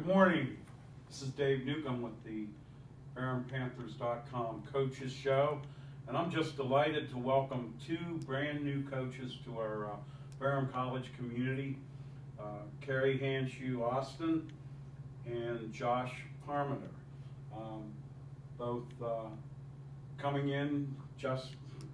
Good morning. This is Dave Newcombe with the Parmenter.com Coaches Show, and I'm just delighted to welcome two brand new coaches to our Barham College community, Carrie Hanshue Austin and Josh Parmenter. Both coming in just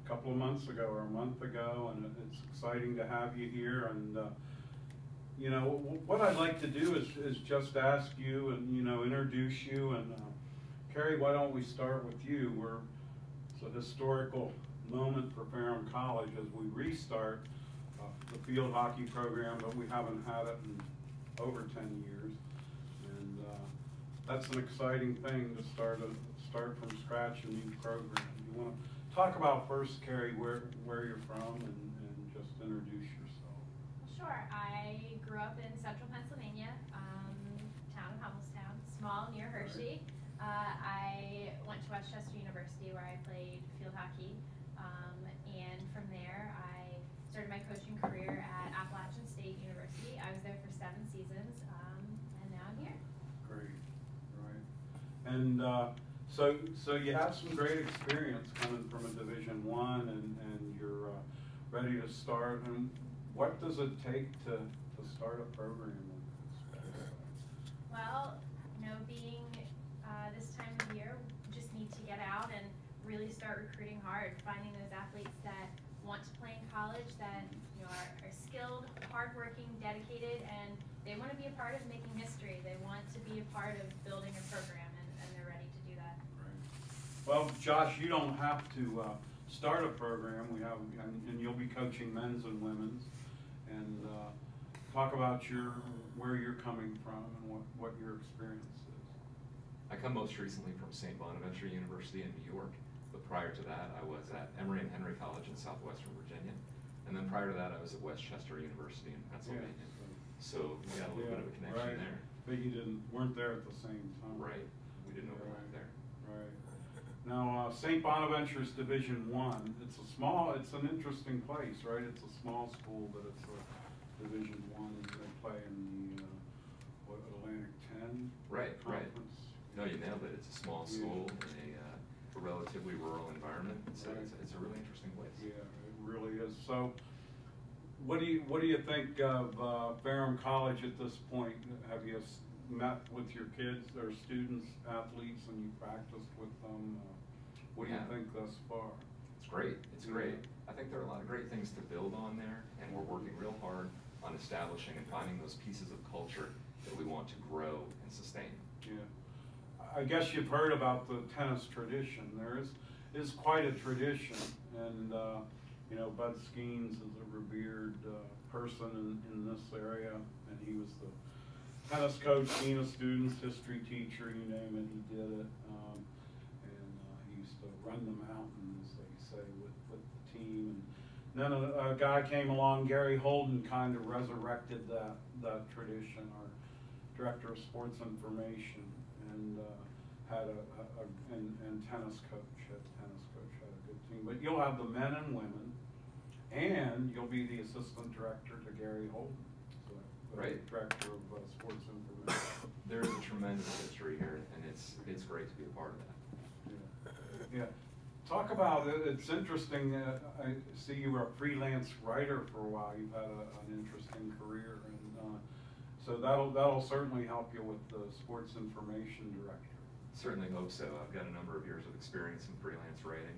a couple of months ago or a month ago, and it's exciting to have you here. And you know, what I'd like to do is just ask you and, you know, introduce you. And Carrie, why don't we start with you? It's a historical moment for Barham College as we restart the field hockey program, but we haven't had it in over 10 years. And that's an exciting thing to start from scratch a new program. You want to talk about first, Carrie, where you're from and just introduce yourself. Sure. I grew up in central Pennsylvania, town of Hummelstown, small near Hershey. I went to Westchester University where I played field hockey, and from there I started my coaching career at Appalachian State University. I was there for 7 seasons, and now I'm here. Great, right. And so you have some great experience coming from a Division I, and you're ready to start. And what does it take to start a program like this? Well, you know, being this time of year, we just need to get out and really start recruiting hard, finding those athletes that want to play in college, that, you know, are skilled, hardworking, dedicated, and they want to be a part of making history. They want to be a part of building a program, and they're ready to do that. Right. Well, Josh, you don't have to start a program. We have, and you'll be coaching men's and women's. And talk about where you're coming from and what your experience is. I come most recently from St. Bonaventure University in New York, but prior to that I was at Emory and Henry College in southwestern Virginia, and then prior to that I was at Westchester University in Pennsylvania. Yeah. So we got a little bit of a connection there. But you weren't there at the same time. Right. We didn't overlap there. Right. Now St. Bonaventure's Division I. It's an interesting place, right? It's a small school, but it's a Division I. They play in the Atlantic 10 right, conference. Right. No, you nailed it. It's a small school in a relatively rural environment. So it's a really interesting place. Yeah, it really is. So, what do you think of Barham College at this point? Have you met with your kids or students, athletes, and you practiced with them? What do you think thus far? It's great. It's great. I think there are a lot of great things to build on there, and we're working real hard on establishing and finding those pieces of culture that we want to grow and sustain. Yeah. I guess you've heard about the tennis tradition. There is quite a tradition, and you know, Bud Skeens is a revered person in this area, and he was the tennis coach, dean of students, history teacher, you name it, he did it. And he used to run the mountain, as they say, with the team. And then a guy came along, Gary Holden, kind of resurrected that tradition, our director of sports information, and had and tennis coach had a good team. But you'll have the men and women, and you'll be the assistant director to Gary Holden. Right. Director of sports information. There is a tremendous history here, and it's great to be a part of that. Yeah. Talk about it. It's interesting. I see you were a freelance writer for a while. You've had an interesting career, and so that'll certainly help you with the sports information director. Certainly hope so. I've got a number of years of experience in freelance writing.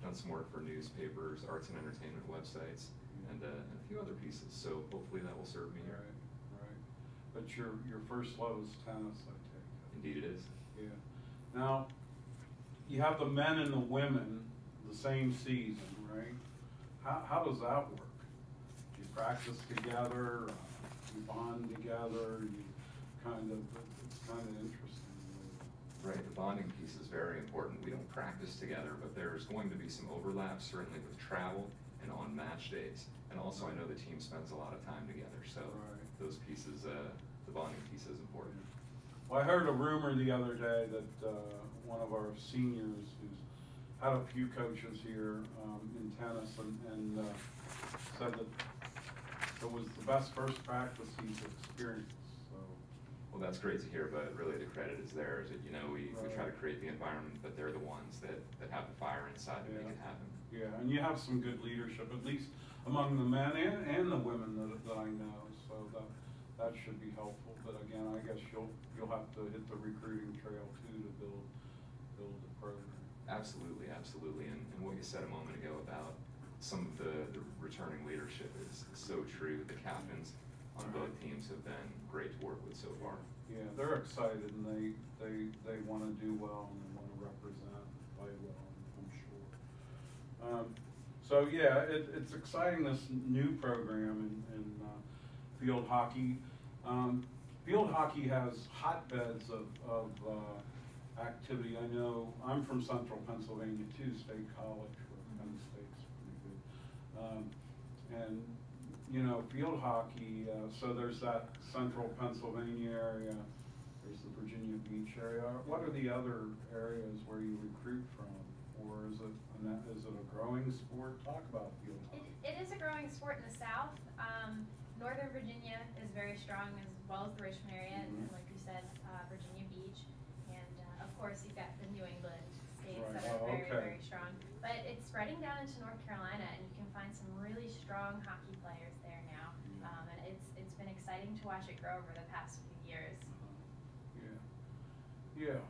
Done some work for newspapers, arts and entertainment websites, and a few other pieces. So hopefully that will serve me here. Right. But your first love is tennis, I take it. Indeed it is. Yeah. Now, you have the men and the women the same season, right? How does that work? Do you practice together? You bond together? It's kind of interesting. Right, the bonding piece is very important. We don't practice together, but there's going to be some overlap, certainly with travel and on match days. And also I know the team spends a lot of time together, so those pieces, the bonding piece is important. Well, I heard a rumor the other day that one of our seniors who's had a few coaches here in tennis and said that it was the best first practice he's experienced. So Well, that's great to hear, but really the credit is theirs. You know, we try to create the environment, but they're the ones that have the fire inside to make it happen. Yeah, and you have some good leadership, at least among the men and the women that I know, so that should be helpful. But again, I guess you'll have to hit the recruiting trail too to build the program. Absolutely, absolutely, and what you said a moment ago about some of the returning leadership is so true. The captains on both teams have been great to work with so far. Yeah, they're excited and they want to do well and they want to represent and play well, I'm sure. So yeah, it's exciting, this new program in field hockey. Field hockey has hotbeds of activity. I know I'm from Central Pennsylvania too, State College, where Penn State's pretty good. And you know, field hockey, so there's that Central Pennsylvania area, there's the Virginia Beach area. What are the other areas where you recruit from? Or is it a growing sport? Talk about field hockey. It is a growing sport in the South. Northern Virginia is very strong, as well as the Richmond area, and like you said, Virginia Beach. And of course, you've got the New England states that are very strong. But it's spreading down into North Carolina, and you can find some really strong hockey players there now. And it's been exciting to watch it grow over the past few years. Yeah.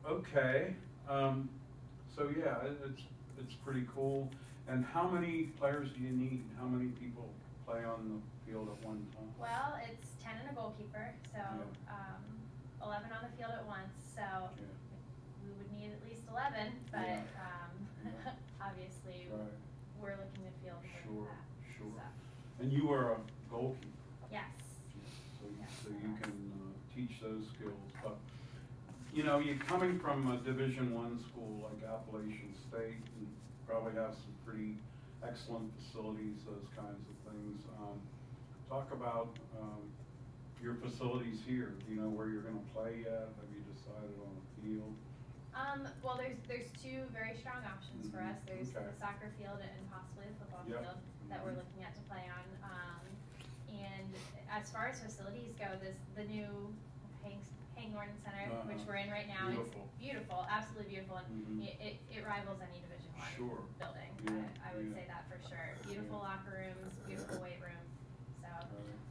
Okay. So yeah, it's pretty cool. And how many players do you need? How many people play on the field at one time? Well, it's 10 and a goalkeeper, so 11 on the field at once. So we would need at least 11, but obviously we're looking to field more than that. Sure. So. And you are a goalkeeper. Yes. So you can teach those skills. But you know, you're coming from a Division I school like Appalachian State, and probably have some pretty excellent facilities, those kinds of things. Talk about your facilities here. Do you know where you're going to play yet? Have you decided on a field? Well, there's two very strong options for us. There's the soccer field and possibly the football field that we're looking at to play on. And as far as facilities go, the new Hank Norton Center, which we're in right now, it's beautiful, absolutely beautiful, and it rivals any Division I building. I would say that for sure. Beautiful locker rooms, beautiful weight room. So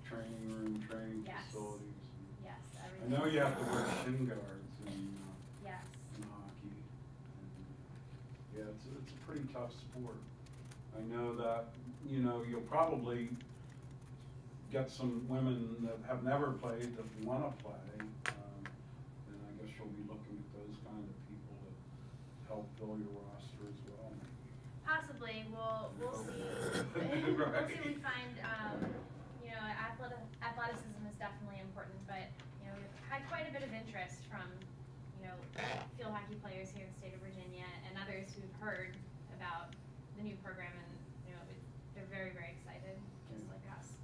training room, training facilities. Yes, I everything. know you have to wear shin guards in hockey. And, it's a pretty tough sport. I know that you'll probably get some women that have never played that want to play. And I guess you'll be looking at those kind of people to help fill your roster as well. Possibly, we'll see. We'll see. We find, athleticism is definitely important, but we've had quite a bit of interest from, field hockey players here in the state of Virginia and others who've heard about the new program, and they're very, very excited, just like us.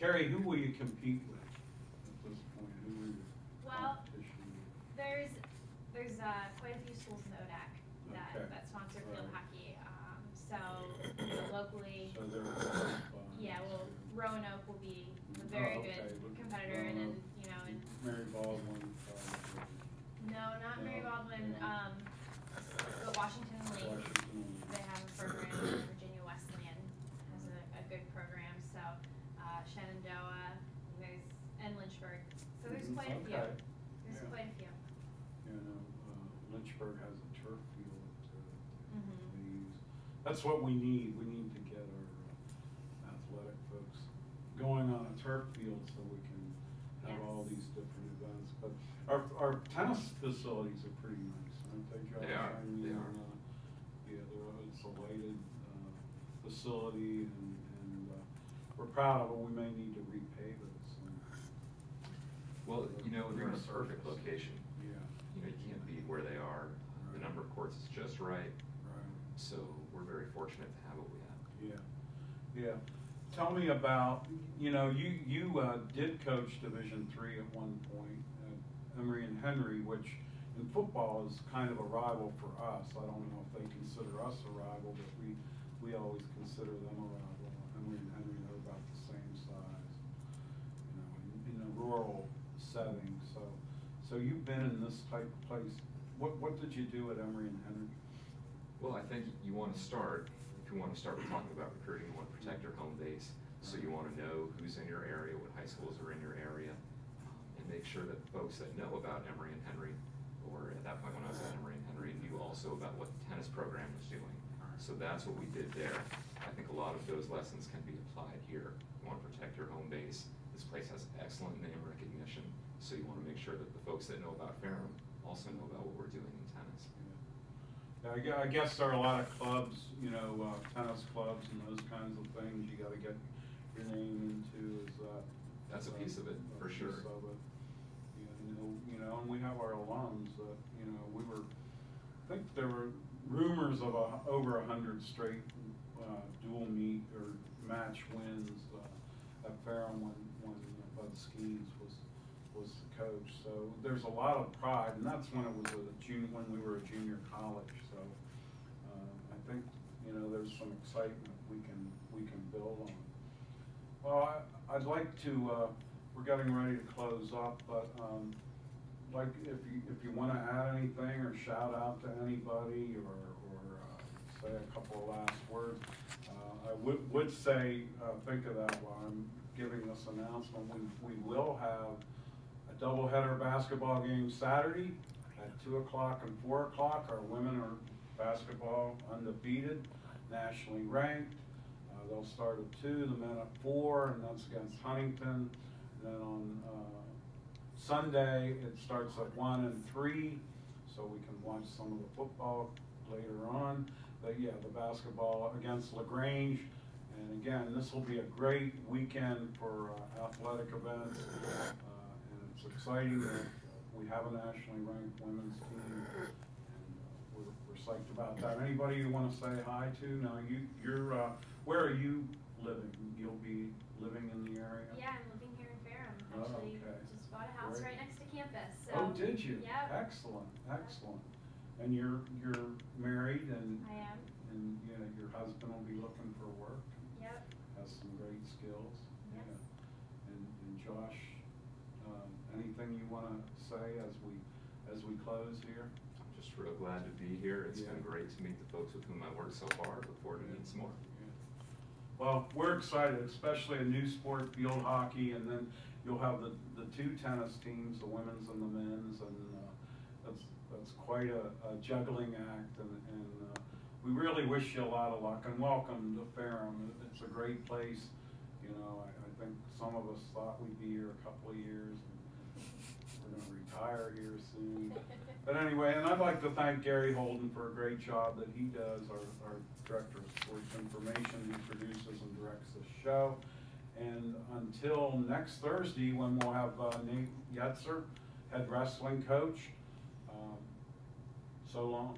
Carrie, who will you compete with at this point? Who will you competition with? There's quite a few schools in the ODAC that sponsor field hockey. So locally, Roanoke will be a very good competitor, and then Mary Baldwin. No, not Mary Baldwin. But Washington and Lee, they have a program. Virginia Wesleyan has a good program. So Shenandoah, and Lynchburg. So there's quite a few. There's quite a few. Lynchburg has a turf field that they use. That's what we need. We need to get our athletic folks going on a turf field so we can have all these different events. But our tennis facilities are pretty nice, aren't they, Josh? They are. They are. It's a lighted facility, and we're proud of it. We may need to repave it. Well, they're in a perfect location. Yeah. You can't beat where they are. The number of courts is just right. So we're very fortunate to have what we have. Yeah. Tell me about, you did coach Division III at one point at Emory and Henry, which in football is kind of a rival for us. I don't know if they consider us a rival, but we always consider them a rival. Emory and Henry are about the same size. In a rural setting. So you've been in this type of place. What did you do at Emory and Henry? Well, I think you want to start, if you want to start talking about recruiting, you want to protect your home base. So you want to know who's in your area, what high schools are in your area, and make sure that folks that know about Emory and Henry, or at that point when I was at Emory and Henry, knew also about what the tennis program was doing. So that's what we did there. I think a lot of those lessons can be applied here. You want to protect your home base. This place has excellent name recognition, so you want to make sure that the folks that know about Ferrum also know about what we're doing in tennis. Yeah, I guess there are a lot of clubs, you know, tennis clubs and those kinds of things you got to get your name into. That's a piece of it, for sure. Piece of it. You know, and we have our alums that, you know, I think there were rumors of over 100 straight dual meet or match wins at Ferrum when Bud Skeens was the coach. So there's a lot of pride, and that's when it was when we were a junior college. So I think, you know, there's some excitement we can build on. Well, I'd like to. We're getting ready to close up, but like if you want to add anything or shout out to anybody or say a couple of last words, I would say think of that while I'm giving this announcement. We will have a doubleheader basketball game Saturday at 2 o'clock and 4 o'clock. Our women are basketball undefeated, nationally ranked. They'll start at 2, the men at 4, and that's against Huntington. And then on Sunday, it starts at 1 and 3, so we can watch some of the football later on. But yeah, the basketball against LaGrange. And again, this will be a great weekend for athletic events. And it's exciting that we have a nationally ranked women's team. And we're psyched about that. Anybody you want to say hi to? Now, you're where are you living? You'll be living in the area? Yeah, I'm living here in Ferrum. Actually, okay. just bought a house right next to campus. So, oh, did you? Yep. Excellent, excellent. And you're married, and I am. And you know, your husband will be looking for work. Yep. Has some great skills. Yes. Yeah. And Josh, anything you want to say as we close here? I'm just real glad to be here. It's Yeah. been great to meet the folks with whom I worked so far. Look forward to meeting some more. Well, we're excited, especially a new sport, field hockey, and then you'll have the 2 tennis teams, the women's and the men's, and that's quite a juggling act, and we really wish you a lot of luck, and welcome to Ferrum. It's a great place. You know, I think some of us thought we'd be here a couple of years, and we're going to retire here soon. But anyway, and I'd like to thank Gary Holden for a great job that he does, our Director of Sports Information. He produces and directs the show. And until next Thursday, when we'll have Nate Yetzer, head wrestling coach, so long.